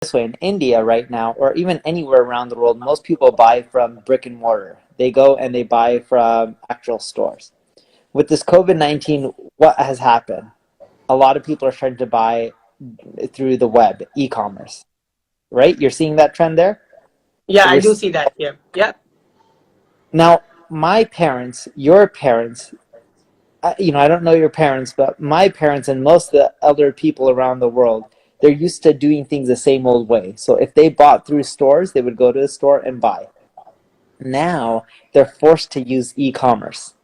this way, in India right now, or even anywhere around the world, most people buy from brick and mortar. They go and they buy from actual stores. With this COVID-19, what has happened? A lot of people are starting to buy through the web, e-commerce, right? You're seeing that trend there? Yeah, I We're do see that. Yeah, yeah. Now, my parents, your parents, I don't know your parents, but my parents and most of the other people around the world, they're used to doing things the same old way. So if they bought through stores, they would go to the store and buy. Now they're forced to use e-commerce,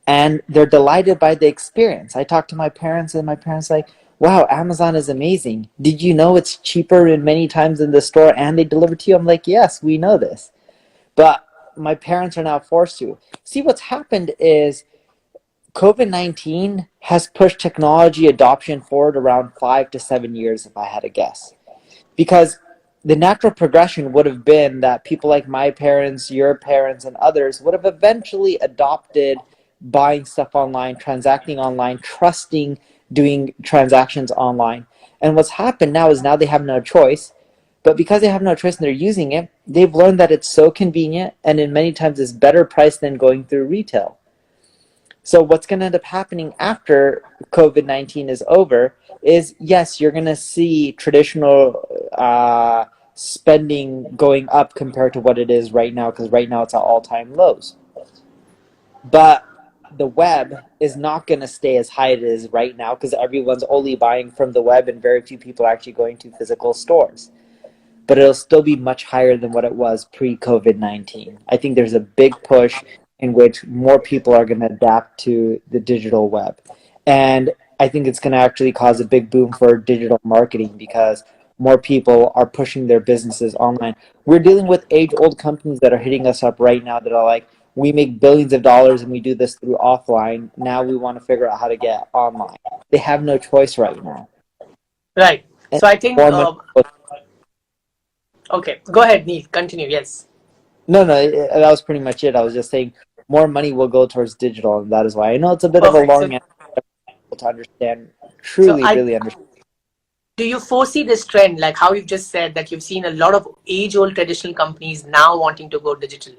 and they're delighted by the experience. I talked to my parents, and my parents like, "Wow, Amazon is amazing. Did you know it's cheaper in many times in the store, and they deliver to you?" I'm like, "Yes, we know this." But my parents are now forced to. See, what's happened is COVID-19 has pushed technology adoption forward around 5 to 7 years, if I had to guess. Because the natural progression would have been that people like my parents, your parents, and others would have eventually adopted buying stuff online, transacting online, trusting doing transactions online. And what's happened now is now they have no choice. But because they have no choice and they're using it, they've learned that it's so convenient and in many times is better priced than going through retail. So what's going to end up happening after COVID-19 is over is, yes, you're going to see traditional spending going up compared to what it is right now, because right now it's at all-time lows. But the web is not going to stay as high as it is right now because everyone's only buying from the web and very few people are actually going to physical stores. But it'll still be much higher than what it was pre-COVID-19. I think there's a big push in which more people are going to adapt to the digital web. And I think it's going to actually cause a big boom for digital marketing because more people are pushing their businesses online. We're dealing with age-old companies that are hitting us up right now that are like, we make billions of dollars and we do this through offline. Now we want to figure out how to get online. They have no choice right now. Right. And So I think, more money. okay, go ahead, Neil. Continue. Yes. No, no, that was pretty much it. I was just saying more money will go towards digital, and that is why. I know it's a bit of a Perfect. So, long answer to understand, so truly, I really understand. do you foresee this trend, like how you've just said that you've seen a lot of age-old traditional companies now wanting to go digital?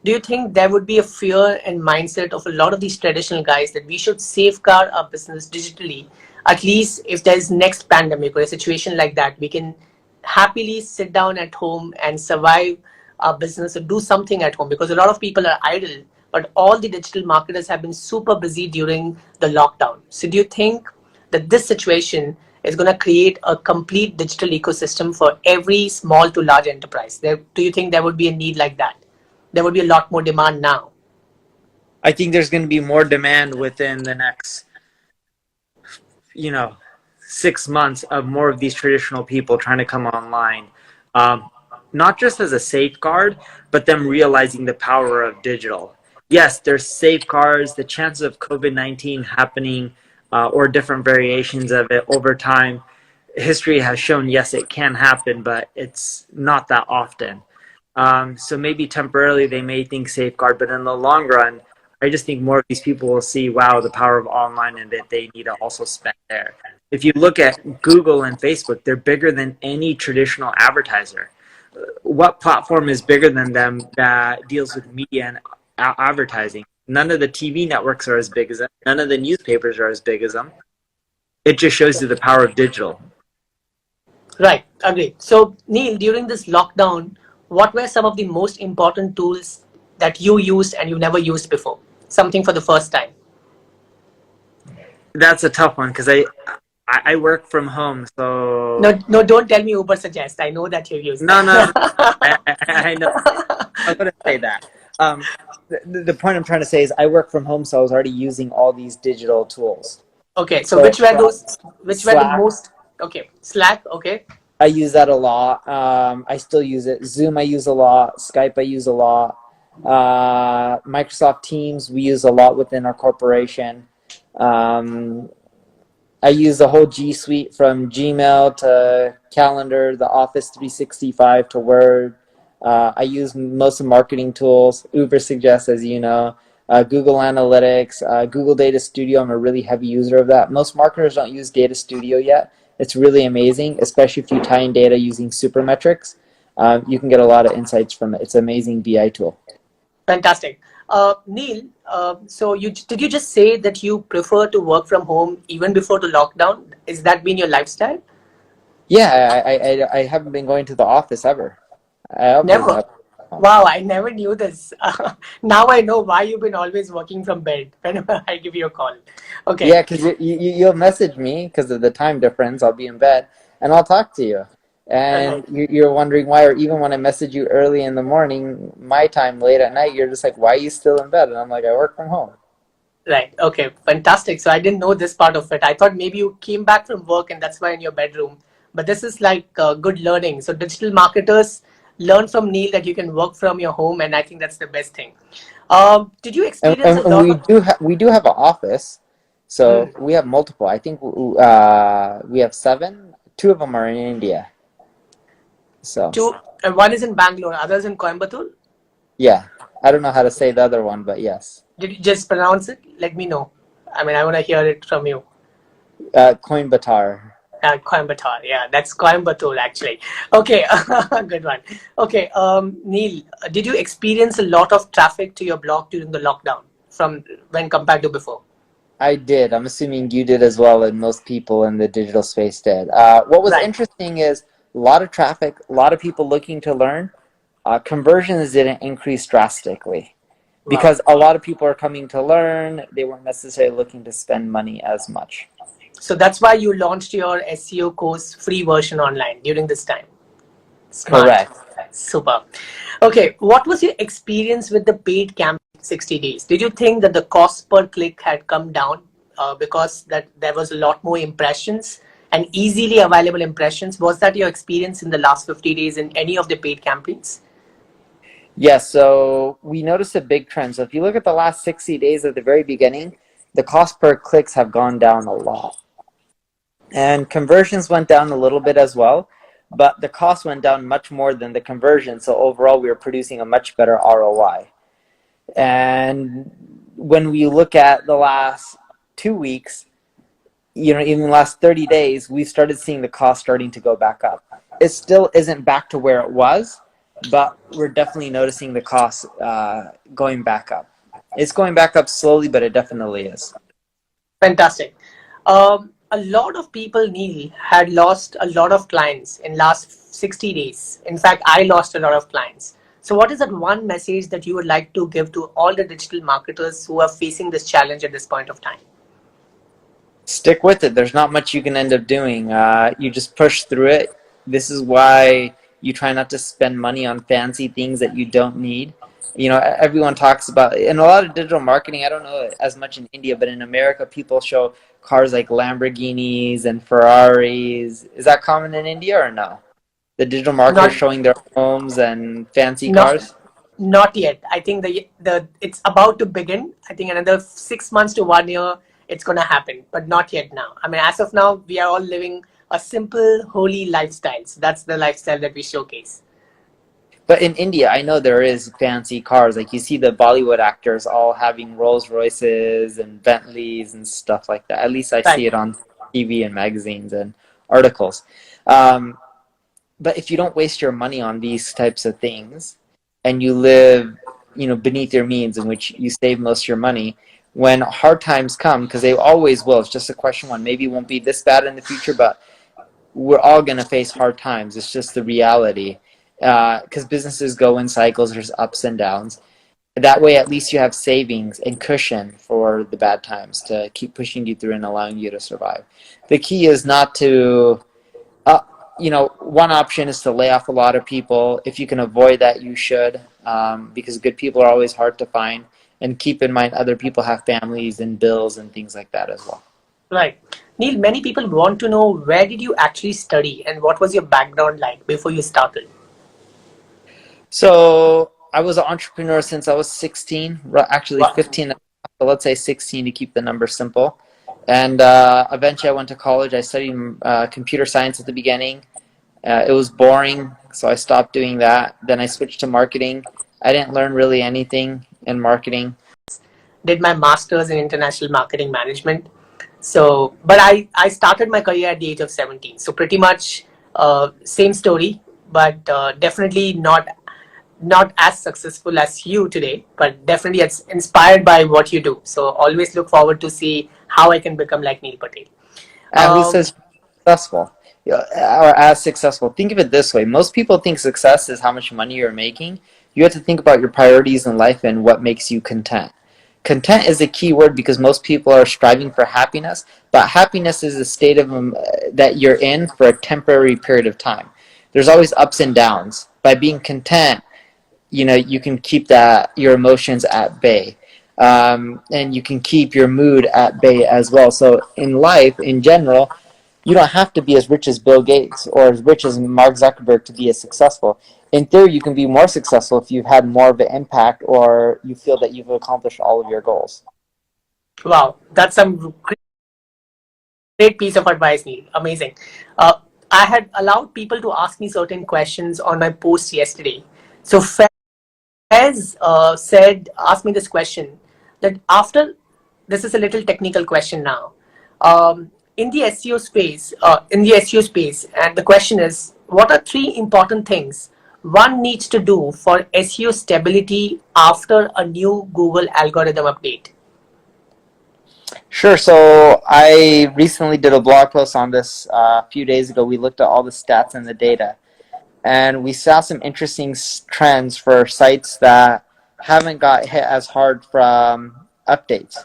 Do you think there would be a fear and mindset of a lot of these traditional guys that we should safeguard our business digitally? At least if there's next pandemic or a situation like that, we can happily sit down at home and survive our business or do something at home, because a lot of people are idle, but all the digital marketers have been super busy during the lockdown. So do you think that this situation is going to create a complete digital ecosystem for every small to large enterprise? Do you think there would be a need like that? There would be a lot more demand now. I think there's going to be more demand within the next, you know, 6 months of more of these traditional people trying to come online. Um, Not just as a safeguard, but them realizing the power of digital. Yes, there's safeguards, the chances of COVID-19 happening or different variations of it over time. History has shown, yes, it can happen, but it's not that often. So maybe temporarily they may think safeguard, but in the long run, I just think more of these people will see, wow, the power of online and that they need to also spend there. If you look at Google and Facebook, they're bigger than any traditional advertiser. What platform is bigger than them that deals with media and advertising? None of the TV networks are as big as them. None of the newspapers are as big as them. It just shows you the power of digital. Right, agreed. So, Neil, during this lockdown, what were some of the most important tools that you used and you never used before? Something for the first time. That's a tough one because I work from home, so No, no, don't tell me Uber Suggest. I know that you use no, no, no. that. I know. I wouldn't say that. The point I'm trying to say is I work from home, so I was already using all these digital tools. Okay, so So which were those? Which were the Slack, most? Okay, Slack. Okay, I use that a lot. I still use it. Zoom, I use a lot. Skype, I use a lot. Microsoft Teams, we use a lot within our corporation. Um, I use the whole G Suite from Gmail to Calendar, the Office 365 to Word. I use most of marketing tools. Uber Suggest, as you know. Google Analytics, Google Data Studio. I'm a really heavy user of that. Most marketers don't use Data Studio yet It's really amazing, especially if you tie in data using Supermetrics. You can get a lot of insights from it. It's an amazing BI tool. Fantastic. Neil, so did you just say that you prefer to work from home even before the lockdown? Is that been your lifestyle? Yeah, I haven't been going to the office ever. I always Never. have. Wow, I never knew this. Now I know why you've been always working from bed whenever I give you a call. Okay. Yeah, because you'll message me because of the time difference. I'll be in bed and I'll talk to you. Right. And you're wondering why, or even when I message you early in the morning, my time, late at night, you're just like, why are you still in bed? And I'm like, I work from home. Right. Okay. Fantastic. So I didn't know this part of it. I thought maybe you came back from work and that's why in your bedroom. But this is like good learning. So digital marketers learn from Neil that you can work from your home, and I think that's the best thing. Did you And, experience a and, and lot of? we do have an office, Hmm, so we have multiple. I think we have seven. Two of them are in India. So two, and one is in Bangalore, others in Coimbatore. yeah, I don't know how to say the other one, but yes, Did you just pronounce it? Let me know. I mean, I want to hear it from you. Coimbatore. Coimbatore, yeah, that's Coimbatore actually. Okay, good one. Okay, Neil, did you experience a lot of traffic to your blog during the lockdown from when compared to before? I did. I'm assuming you did as well, and most people in the digital space did. What was Right. interesting is a lot of traffic, a lot of people looking to learn. Conversions didn't increase drastically Wow. because a lot of people are coming to learn. They weren't necessarily looking to spend money as much. So that's why you launched your SEO course free version online during this time. Smart. Correct. Super. Okay, what was your experience with the paid campaign 60 days? Did you think that the cost per click had come down because that there was a lot more impressions and easily available impressions? Was that your experience in the last 50 days in any of the paid campaigns? Yes, so we noticed a big trend. So if you look at the last 60 days at the very beginning, the cost per clicks have gone down a lot. And conversions went down a little bit as well, but the cost went down much more than the conversion. So overall, we were producing a much better ROI. And when we look at the last 2 weeks, even the last 30 days, we started seeing the cost starting to go back up. It still isn't back to where it was, but we're definitely noticing the cost going back up. It's going back up slowly, but it definitely is. Fantastic. A lot of people, Neil, had lost a lot of clients in last 60 days. In fact, I lost a lot of clients. So what is that one message that you would like to give to all the digital marketers who are facing this challenge at this point of time? Stick with it. There's not much you can end up doing. You just push through it. This is why you try not to spend money on fancy things that you don't need. Everyone talks about, in a lot of digital marketing, I don't know as much in India, but in America, people show cars like Lamborghinis and Ferraris. Is that common in India or no? The digital marketers Not, showing their homes and fancy not, cars? not yet. I think the it's about to begin. I think another 6 months to 1 year, it's gonna happen, but not yet now. I mean, as of now, we are all living a simple, holy lifestyle. So that's the lifestyle that we showcase. But in India, I know there is fancy cars. Like you see the Bollywood actors all having Rolls Royces and Bentleys and stuff like that. At least I Right. see it on TV and magazines and articles. Um, but if you don't waste your money on these types of things and you live, beneath your means in which you save most of your money, when hard times come, because they always will, it's just a question one. Maybe it won't be this bad in the future, but we're all going to face hard times. It's just the reality. Because businesses go in cycles, there's ups and downs. That way, at least you have savings and cushion for the bad times to keep pushing you through and allowing you to survive. The key is not to, one option is to lay off a lot of people. If you can avoid that, you should, because good people are always hard to find. And keep in mind, other people have families and bills and things like that as well. Right. Neil, many people want to know where did you actually study and what was your background like before you started? So I was an entrepreneur since I was 16, actually Wow. 15, but let's say 16 to keep the number simple. And eventually I went to college. I studied computer science at the beginning. It was boring, so I stopped doing that. Then I switched to marketing. I didn't learn really anything in marketing. Did my master's in international marketing management. So, but I started my career at the age of 17. So pretty much same story, but definitely not as successful as you today, but definitely it's inspired by what you do. So always look forward to see how I can become like Neil Patel. And who says Um, successful? Yeah, or as successful? Think of it this way: most people think success is how much money you're making. You have to think about your priorities in life and what makes you content. Content is a key word because most people are striving for happiness, but happiness is a state of that you're in for a temporary period of time. There's always ups and downs. By being content, you can keep your emotions at bay, and you can keep your mood at bay as well. So in life in general, you don't have to be as rich as Bill Gates or as rich as Mark Zuckerberg to be as successful. In theory, you can be more successful if you've had more of an impact or you feel that you've accomplished all of your goals. wow, that's some great piece of advice, Neil. Amazing. Uh, I had allowed people to ask me certain questions on my post yesterday. So Fez asked me this question that after, this is a little technical question now. In the SEO space, and the question is, what are three important things one needs to do for SEO stability after a new Google algorithm update? Sure. So I recently did a blog post on this a few days ago. We looked at all the stats and the data, and we saw some interesting trends for sites that haven't got hit as hard from updates.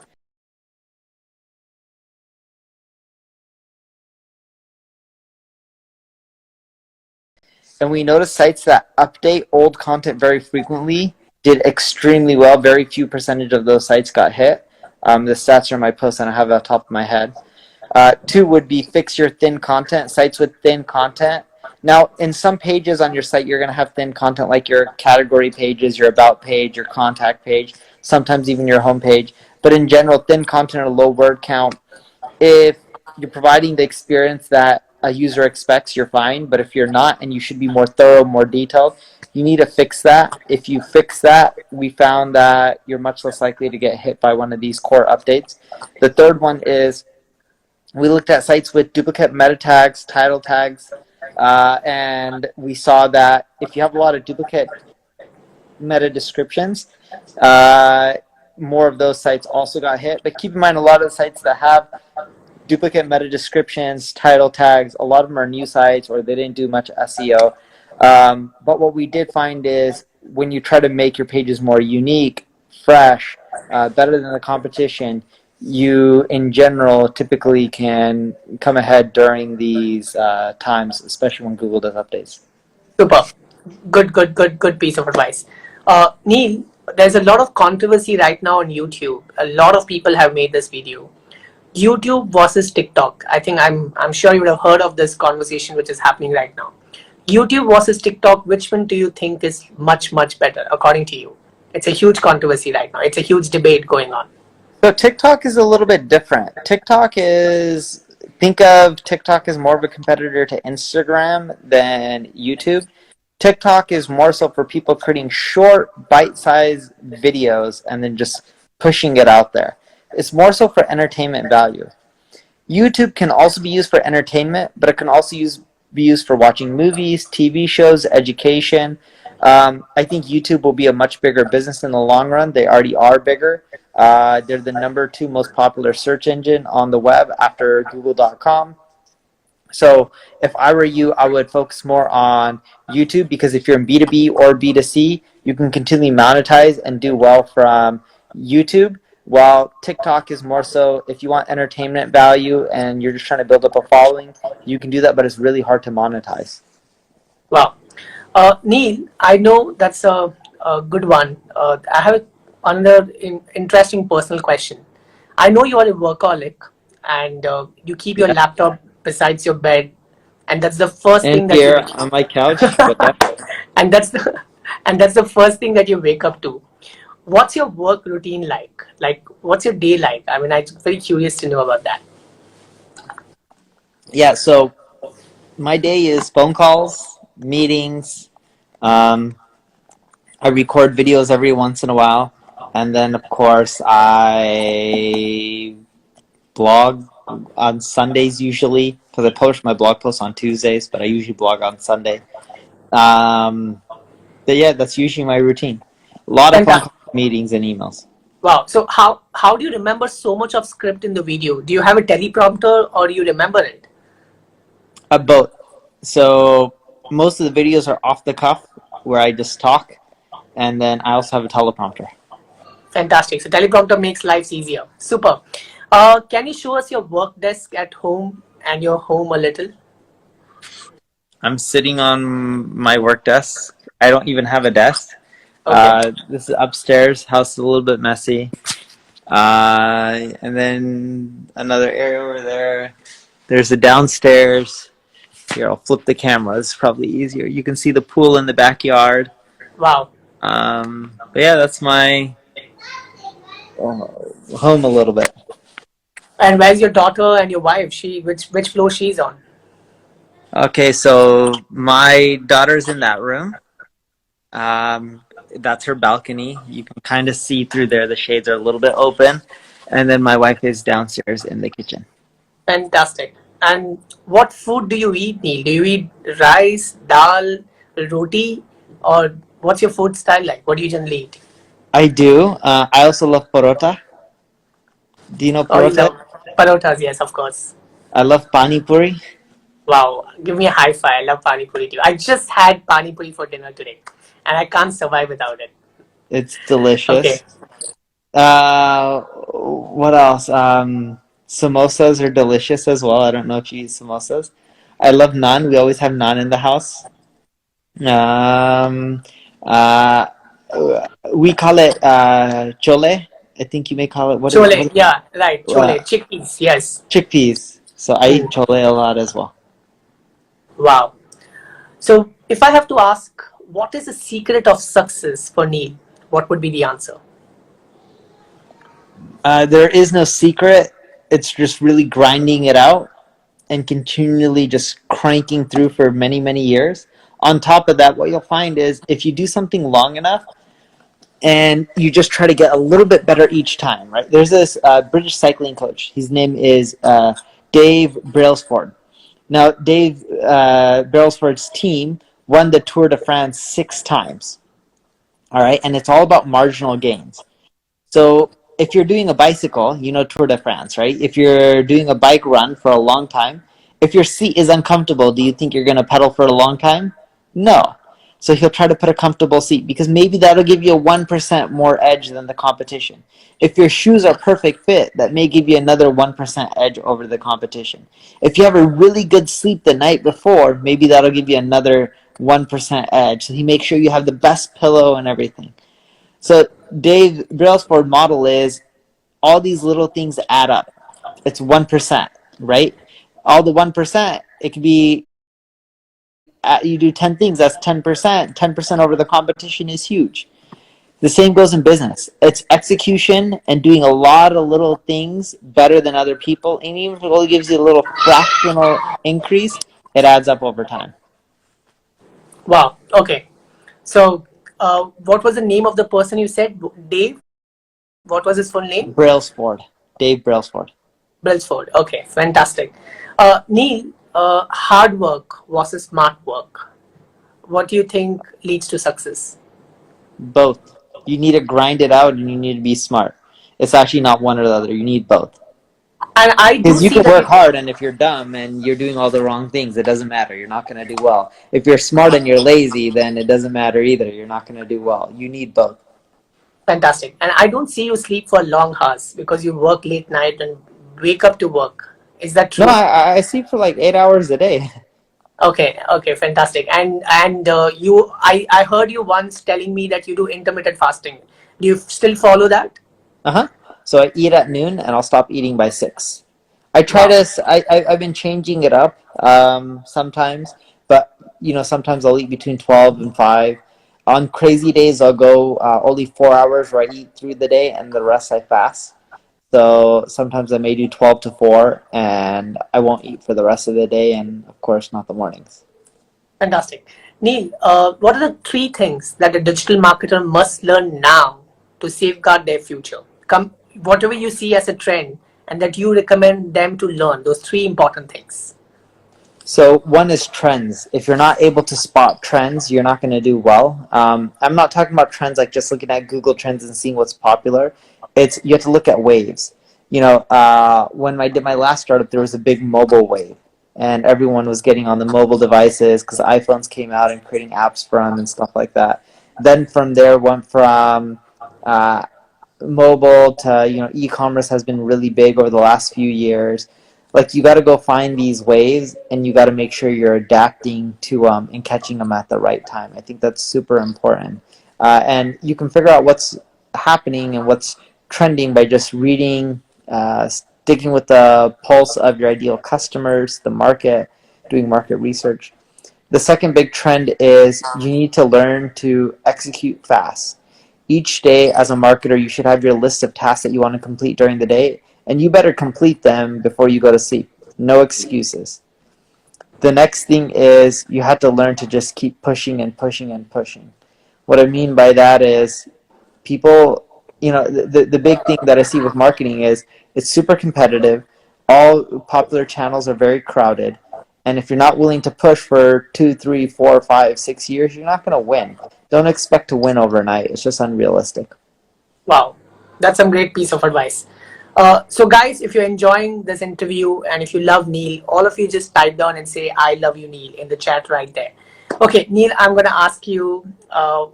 And we noticed sites that update old content very frequently did extremely well. Very few percentage of those sites got hit. The stats are in my post, and I have it off the top of my head. Two would be fix your thin content, sites with thin content. Now, in some pages on your site, you're going to have thin content like your category pages, your about page, your contact page, sometimes even your home page. But in general, thin content or low word count, if you're providing the experience that a user expects, you're fine. But if you're not and you should be more thorough, more detailed, you need to fix that. If you fix that, we found that you're much less likely to get hit by one of these core updates. The third one is we looked at sites with duplicate meta tags, title tags, and we saw that if you have a lot of duplicate meta descriptions, more of those sites also got hit. But keep in mind, a lot of the sites that have duplicate meta descriptions, title tags, a lot of them are new sites or they didn't do much SEO. But what we did find is when you try to make your pages more unique, fresh, better than the competition, you in general typically can come ahead during these times, especially when Google does updates. Super. Good piece of advice. Neil, there's a lot of controversy right now on YouTube. A lot of people have made this video. YouTube versus TikTok. I think I'm sure you would have heard of this conversation which is happening right now. YouTube versus TikTok, which one do you think is much better according to you? It's a huge controversy right now. It's a huge debate going on. So TikTok is a little bit different. Think of TikTok as more of a competitor to Instagram than YouTube. TikTok is more so for people creating short, bite-sized videos and then just pushing it out there. It's more so for entertainment value. YouTube can also be used for entertainment, but it can also be used for watching movies, TV shows, education. I think YouTube will be a much bigger business in the long run. They already are bigger. They're the #2 most popular search engine on the web after Google.com. So if I were you, I would focus more on YouTube because if you're in B2B or B2C, you can continually monetize and do well from YouTube. While TikTok is more so if you want entertainment value and you're just trying to build up a following, you can do that, but it's really hard to monetize. Wow. Neil, I know that's a good one. I have another interesting personal question. I know you are a workaholic and you keep your Yeah. laptop besides your bed, and that's the first And thing that you here on my couch, but yeah. and that's the first thing that you wake up to. What's your work routine like? Like, what's your day like? I mean, I'm very curious to know about that. Yeah, so my day is phone calls, meetings. Um, I record videos every once in a while, and then of course I blog on Sundays usually, because I publish my blog posts on Tuesdays, but I usually blog on Sunday. But yeah, that's usually my routine. A lot of phone Fantastic. calls, meetings, and emails. Wow. So how do you remember so much of script in the video? Do you have a teleprompter or do you remember it? Both. So most of the videos are off the cuff, where I just talk, and then I also have a teleprompter. Fantastic. So teleprompter makes lives easier. Super. Can you show us your work desk at home and your home a little? I'm sitting on my work desk. I don't even have a desk. Okay. This is upstairs. House is a little bit messy. And then another area over there. There's a downstairs. Here, I'll flip the camera. It's probably easier. You can see the pool in the backyard. Wow. But yeah, that's my home a little bit. And where's your daughter and your wife? Which floor she's on? Okay, so my daughter's in that room. That's her balcony. You can kind of see through there. The shades are a little bit open. And then my wife is downstairs in the kitchen. Fantastic. And what food do you eat, Neil? Do you eat rice, dal, roti, or what's your food style like? What do you generally eat? I do. I also love parota. Do you know Oh, you parota? love parotas, yes, of course. I love pani puri. Wow, give me a high five. I love pani puri too. I just had pani puri for dinner today, and I can't survive without it. It's delicious. Okay. What else? Samosas are delicious as well. I don't know if you eat samosas. I love naan. We always have naan in the house. Um, uh, we call it chole. I think you may call it Chole, yeah, right. uh, Chole, chickpeas, yes. chickpeas. So I eat Mm. chole a lot as well. Wow. So, if I have to ask, what is the secret of success for Neil? What would be the answer? There is no secret. It's just really grinding it out and continually just cranking through for many, many years. On top of that, what you'll find is if you do something long enough and you just try to get a little bit better each time, right? There's this British cycling coach. His name is Dave Brailsford. Now, Dave Brailsford's team won the Tour de France 6 times. All right, and it's all about marginal gains. So if you're doing a bicycle, you know Tour de France, right? If you're doing a bike run for a long time, if your seat is uncomfortable, do you think you're going to pedal for a long time? No. So he'll try to put a comfortable seat because maybe that'll give you a 1% more edge than the competition. If your shoes are perfect fit, that may give you another 1% edge over the competition. If you have a really good sleep the night before, maybe that'll give you another 1% edge. So he makes sure you have the best pillow and everything. So Dave Brailsford model is all these little things add up. It's 1%, right? All the 1%, it could be you do 10 things, that's 10%. 10% over the competition is huge. The same goes in business. It's execution and doing a lot of little things better than other people. And even if it only gives you a little fractional increase, it adds up over time. Wow. Okay. So, what was the name of the person you said? Dave? What was his full name? Brailsford. Dave Brailsford. Brailsford. Okay. Fantastic. Neil, hard work versus smart work. What do you think leads to success? Both. You need to grind it out and you need to be smart. It's actually not one or the other. You need both. And I do Because you see can that work hard, and if you're dumb and you're doing all the wrong things, it doesn't matter. You're not going to do well. If you're smart and you're lazy, then it doesn't matter either. You're not going to do well. You need both. Fantastic. And I don't see you sleep for long hours because you work late night and wake up to work. Is that true? No, I sleep for like 8 hours a day. Okay, okay, fantastic. And I heard you once telling me that you do intermittent fasting. Do you still follow that? Uh-huh. So I eat at noon, and I'll stop eating by 6. I try Wow. I've been changing it up sometimes, but, sometimes I'll eat between 12 and 5. On crazy days, I'll go only 4 hours where I eat through the day, and the rest I fast. So sometimes I may do 12 to 4, and I won't eat for the rest of the day, and of course not the mornings. Fantastic. Neil, what are the 3 things that a digital marketer must learn now to safeguard their future? Whatever you see as a trend, and that you recommend them to learn? Those three important things. So one is trends. If you're not able to spot trends, you're not going to do well. I'm not talking about trends like just looking at Google Trends and seeing what's popular. It's you have to look at waves. When I did my last startup, there was a big mobile wave, and everyone was getting on the mobile devices because iPhones came out and creating apps for them and stuff like that. Then from there went from mobile to e-commerce has been really big over the last few years. Like you got to go find these waves, and you got to make sure you're adapting to and catching them at the right time. I think that's super important, and you can figure out what's happening and what's trending by just reading, sticking with the pulse of your ideal customers, the market, doing market research. The second big trend is you need to learn to execute fast. Each day as a marketer, you should have your list of tasks that you want to complete during the day, and you better complete them before you go to sleep. No excuses. The next thing is you have to learn to just keep pushing and pushing and pushing. What I mean by that is people, the big thing that I see with marketing is it's super competitive. All popular channels are very crowded. And if you're not willing to push for 2, 3, 4, 5, 6 years, you're not going to win. Don't expect to win overnight. It's just unrealistic. Wow, that's some great piece of advice. So guys, if you're enjoying this interview and if you love Neil, all of you just type down and say, I love you, Neil, in the chat right there. Okay, Neil, I'm going to ask you I'm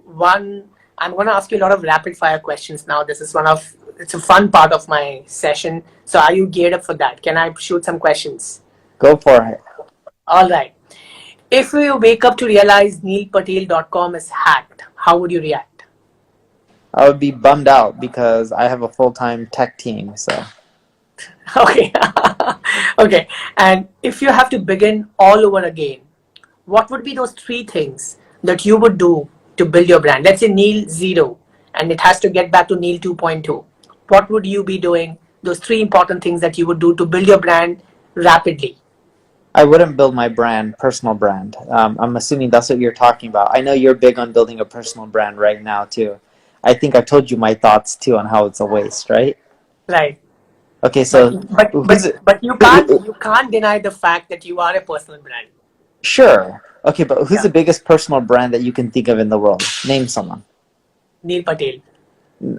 going to ask you a lot of rapid fire questions now. It's a fun part of my session. So are you geared up for that? Can I shoot some questions? Go for it. All right. If you wake up to realize neilpatel.com is hacked, how would you react? I would be bummed out because I have a full-time tech team. So Okay. Okay. And if you have to begin all over again, what would be those three things that you would do to build your brand? Let's say Neil 0 and it has to get back to Neil 2.2. What would you be doing? Those three important things that you would do to build your brand rapidly. I wouldn't build my personal brand. I'm assuming that's what you're talking about. I know you're big on building a personal brand right now too. I think I've told you my thoughts too on how it's a waste, right? Right. Okay, so But you can't deny the fact that you are a personal brand. Sure. Okay, but who's Yeah. the biggest personal brand that you can think of in the world? Name someone. Neil Patel.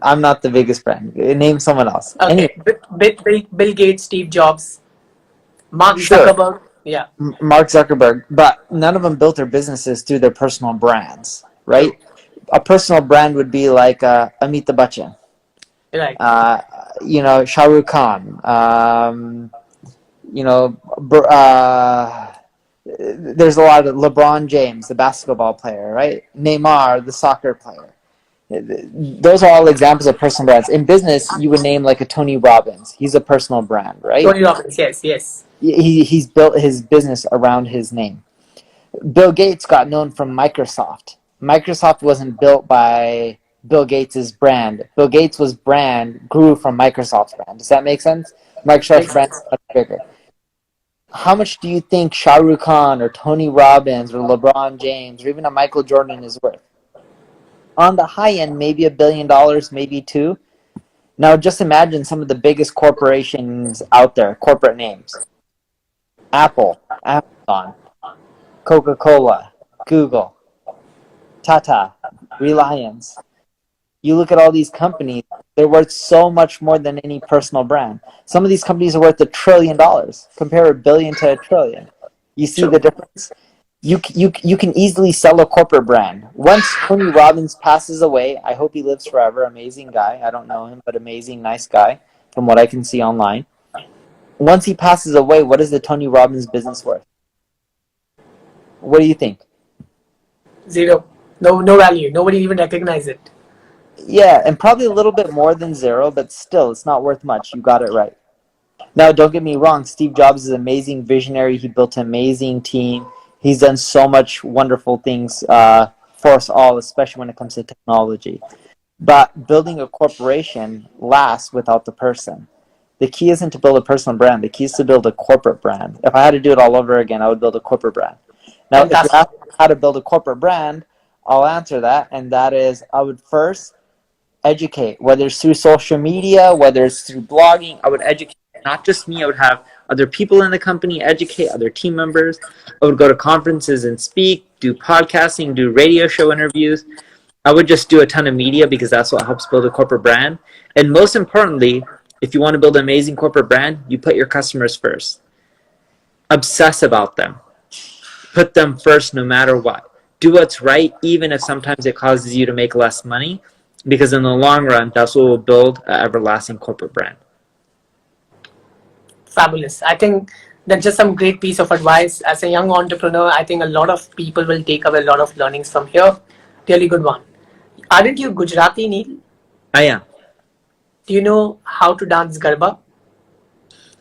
I'm not the biggest brand. Name someone else. Okay. Bill Gates, Steve Jobs, Mark Sure. Zuckerberg. Yeah. Mark Zuckerberg, but none of them built their businesses through their personal brands, right? A personal brand would be like Amitabh Bachchan, Right. Shah Rukh Khan, there's a lot of LeBron James, the basketball player, right? Neymar, the soccer player. Those are all examples of personal brands. In business, you would name like a Tony Robbins. He's a personal brand, right? Tony Robbins. Yes. He's built his business around his name. Bill Gates got known from Microsoft. Microsoft wasn't built by Bill Gates' brand. Bill Gates' brand grew from Microsoft's brand. Does that make sense? Microsoft's brand is much bigger. How much do you think Shah Rukh Khan or Tony Robbins or LeBron James or even a Michael Jordan is worth? On the high end, maybe $1 billion, maybe two. Now just imagine some of the biggest corporations out there, corporate names. Apple, Amazon, Coca-Cola, Google, Tata, Reliance. You look at all these companies, they're worth so much more than any personal brand. Some of these companies are worth $1 trillion. Compare $1 billion to $1 trillion. You see the difference? You can easily sell a corporate brand. Once Tony Robbins passes away, I hope he lives forever. Amazing guy. I don't know him, but amazing, nice guy from what I can see online. Once he passes away, what is the Tony Robbins business worth? What do you think? Zero. No value. Nobody even recognizes it. Yeah, and probably a little bit more than zero, but still, it's not worth much. You got it right. Now, don't get me wrong. Steve Jobs is an amazing visionary. He built an amazing team. He's done so much wonderful things for us all, especially when it comes to technology. But building a corporation lasts without the person. The key isn't to build a personal brand. The key is to build a corporate brand. If I had to do it all over again, I would build a corporate brand. Now, if you ask how to build a corporate brand, I'll answer that, and that is I would first educate, whether it's through social media, whether it's through blogging, I would educate not just me. I would have other people in the company educate other team members. I would go to conferences and speak, do podcasting, do radio show interviews. I would just do a ton of media because that's what helps build a corporate brand. And most importantly, if you want to build an amazing corporate brand, you put your customers first. Obsess about them. Put them first no matter what. Do what's right, even if sometimes it causes you to make less money, because in the long run, that's what will build an everlasting corporate brand. Fabulous. I think that's just some great piece of advice. As a young entrepreneur, I think a lot of people will take away a lot of learnings from here. Really good one. Aren't you Gujarati, Neil? I am. Do you know how to dance Garba?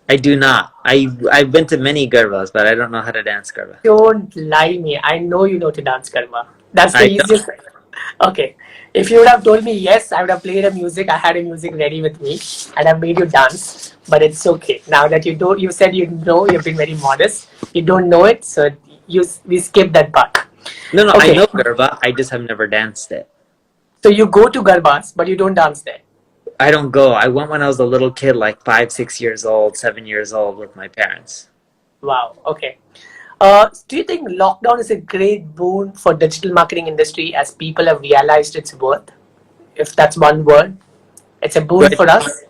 I do not. I've been to many Garbas, but I don't know how to dance Garba. Don't lie me. I know you know to dance Garba. That's the I easiest. Okay. If you would have told me yes, I would have played a music. I had a music ready with me and I made you dance. But it's okay. Now that you don't, you said you know, you've been very modest. You don't know it, so we skip that part. No, Okay. I know Garba. I just have never danced it. So you go to Garbas, but you don't dance there. I don't go. I went when I was a little kid, like 5, 6 years old, 7 years old with my parents. Wow. Okay. Do you think lockdown is a great boon for digital marketing industry as people have realized its worth? If that's one word, it's a boon Right. for us.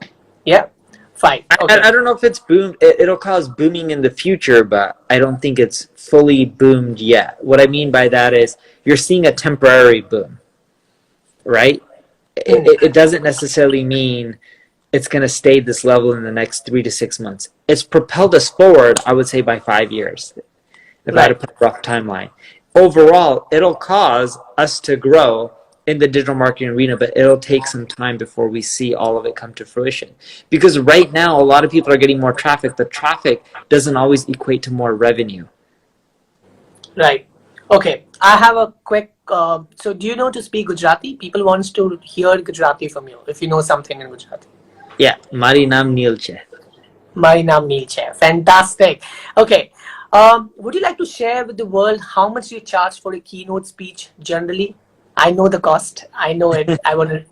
Yeah. Fine. Okay. I don't know if it's boom. It'll cause booming in the future, but I don't think it's fully boomed yet. What I mean by that is you're seeing a temporary boom, right? It doesn't necessarily mean it's going to stay this level in the next 3 to 6 months. It's propelled us forward, I would say, by 5 years, if I had to put a rough timeline. Overall, it'll cause us to grow in the digital marketing arena, but it'll take some time before we see all of it come to fruition. Because right now, a lot of people are getting more traffic. The traffic doesn't always equate to more revenue. Right. Okay. I have a quick. So, do you know to speak Gujarati? People wants to hear Gujarati from you. If you know something in Gujarati. Yeah, Mari naam Neil છે. My naam Neil છે. Fantastic. Okay. Would you like to share with the world how much you charge for a keynote speech generally? I know the cost. I know it. I want to.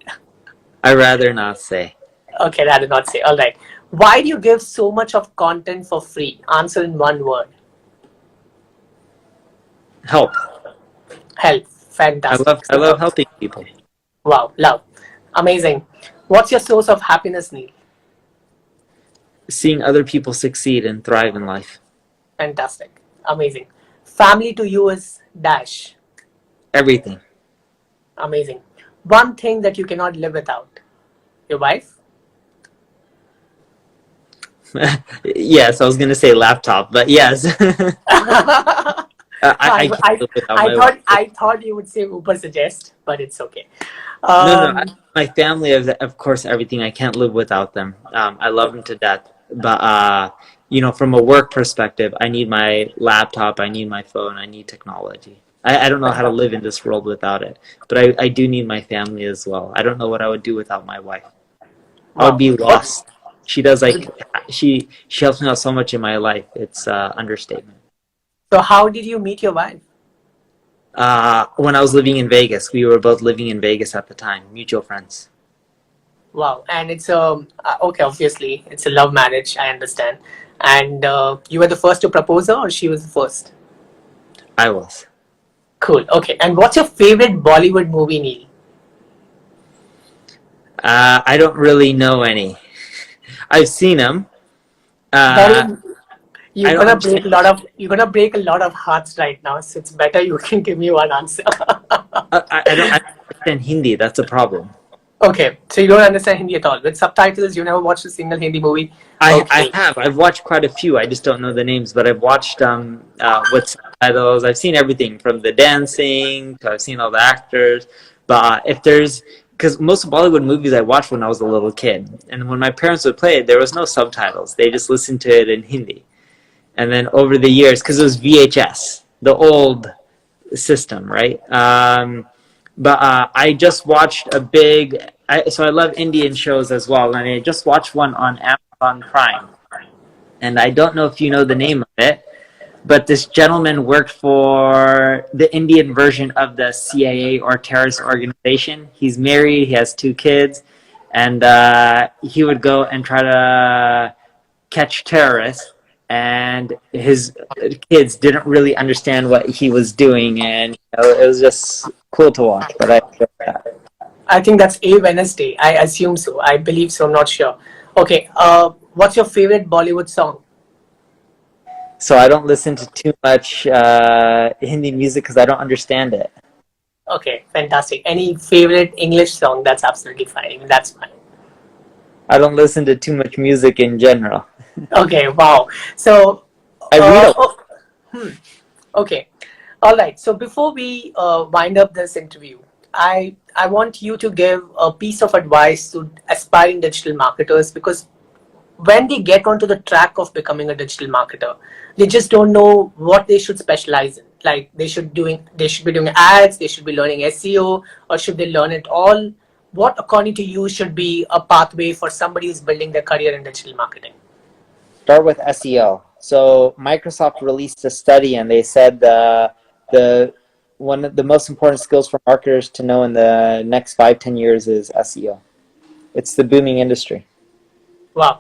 I'd rather not say. Okay, rather not say. All right. Why do you give so much of content for free? Answer in one word. Help. Help. Fantastic. I love helping people. Wow. Love. Amazing. What's your source of happiness, Neil? Seeing other people succeed and thrive in life. Fantastic. Amazing. Family to you is dash. Everything. Amazing. One thing that you cannot live without. Your wife? Yes, I was going to say laptop, but yes. I can't live without my wife. I thought you would say Uber suggest, but it's okay. No. My family is, of course, everything. I can't live without them. I love them to death. But, from a work perspective, I need my laptop, I need my phone, I need technology. I don't know how to live in this world without it. But I do need my family as well. I don't know what I would do without my wife. I would be lost. She does she helps me out so much in my life. It's understatement. So how did you meet your wife? When I was living in Vegas, we were both living in Vegas at the time, mutual friends. Wow. And it's okay, obviously it's a love marriage, I understand. And you were the first to propose her, or she was the first? I was. Cool. Okay. And what's your favorite Bollywood movie, Neil? I don't really know any. I've seen them. You're gonna break a lot of hearts right now, so it's better you can give me one answer. I don't understand Hindi. That's a problem. Okay, so you don't understand Hindi at all. With subtitles, you never watched a single Hindi movie? I Okay. have. I've watched quite a few. I just don't know the names, but I've watched with subtitles. I've seen everything from the dancing to I've seen all the actors. But because most of Bollywood movies I watched when I was a little kid, and when my parents would play it, there was no subtitles. They just listened to it in Hindi. And then over the years, because it was VHS, the old system, right? But I just watched so I love Indian shows as well, and I just watched one on Amazon Prime. And I don't know if you know the name of it, but this gentleman worked for the Indian version of the CIA or terrorist organization. He's married, he has 2 kids, and he would go and try to catch terrorists, and his kids didn't really understand what he was doing, and it was just cool to watch. But I enjoyed that. I think that's A Wednesday. I assume so. I believe so. I'm not sure. Okay. What's your favorite Bollywood song? So I don't listen to too much Hindi music because I don't understand it. Okay, fantastic. Any favorite English song? That's absolutely fine. Even that's fine. I don't listen to too much music in general. Okay, wow. So, I read a oh, okay. All right. So before we wind up this interview, I want you to give a piece of advice to aspiring digital marketers, because when they get onto the track of becoming a digital marketer, they just don't know what they should specialize in. Like they should be doing ads, they should be learning SEO, or should they learn it all? What, according to you, should be a pathway for somebody who's building their career in digital marketing? Start with SEO. So Microsoft released a study, and they said the one of the most important skills for marketers to know in the next 5-10 years is SEO. It's the booming industry. Wow.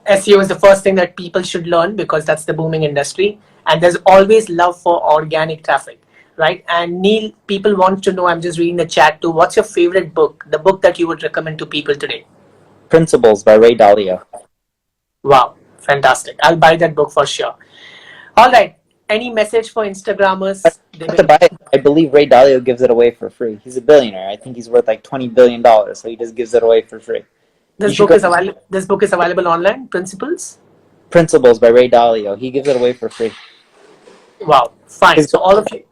SEO is the first thing that people should learn because that's the booming industry. And there's always love for organic traffic, right? And Neil, people want to know, I'm just reading the chat too, what's your favorite book, the book that you would recommend to people today? Principles by Ray Dalio. Wow, fantastic. I'll buy that book for sure. All right. Any message for Instagrammers? To buy it, I believe Ray Dalio gives it away for free. He's a billionaire. I think he's worth like $20 billion, so he just gives it away for free. This book is available online, Principles? Principles by Ray Dalio. He gives it away for free. Wow, fine. So all of you,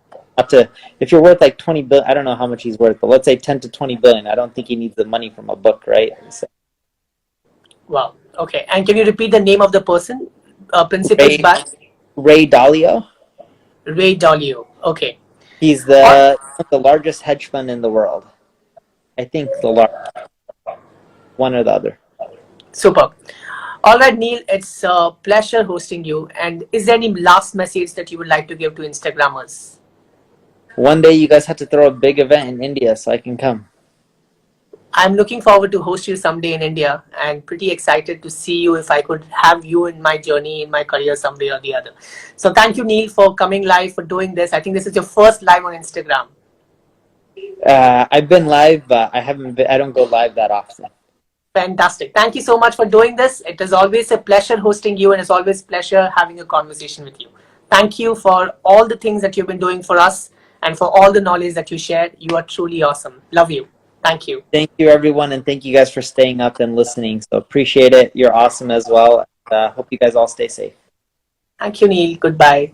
if you're worth like 20 billion, I don't know how much he's worth, but let's say 10 to 20 billion. I don't think he needs the money from a book, right? So, wow. Okay. And can you repeat the name of the person? Principles by Ray Dalio. Ray Dalio. Okay. He's the largest hedge fund in the world. I think the largest. One or the other. Super. All right, Neil, it's a pleasure hosting you. And is there any last message that you would like to give to Instagrammers? One day you guys have to throw a big event in India so I can come. I'm looking forward to host you someday in India, and pretty excited to see you if I could have you in my journey, in my career someday or the other. So thank you, Neil, for coming live, for doing this. I think this is your first live on Instagram. I've been live, but I don't go live that often. Fantastic. Thank you so much for doing this. It is always a pleasure hosting you, and it's always a pleasure having a conversation with you. Thank you for all the things that you've been doing for us and for all the knowledge that you shared. You are truly awesome. Love you. Thank you. Thank you, everyone, and thank you guys for staying up and listening. So appreciate it. You're awesome as well. Hope you guys all stay safe. Thank you, Neil. Goodbye.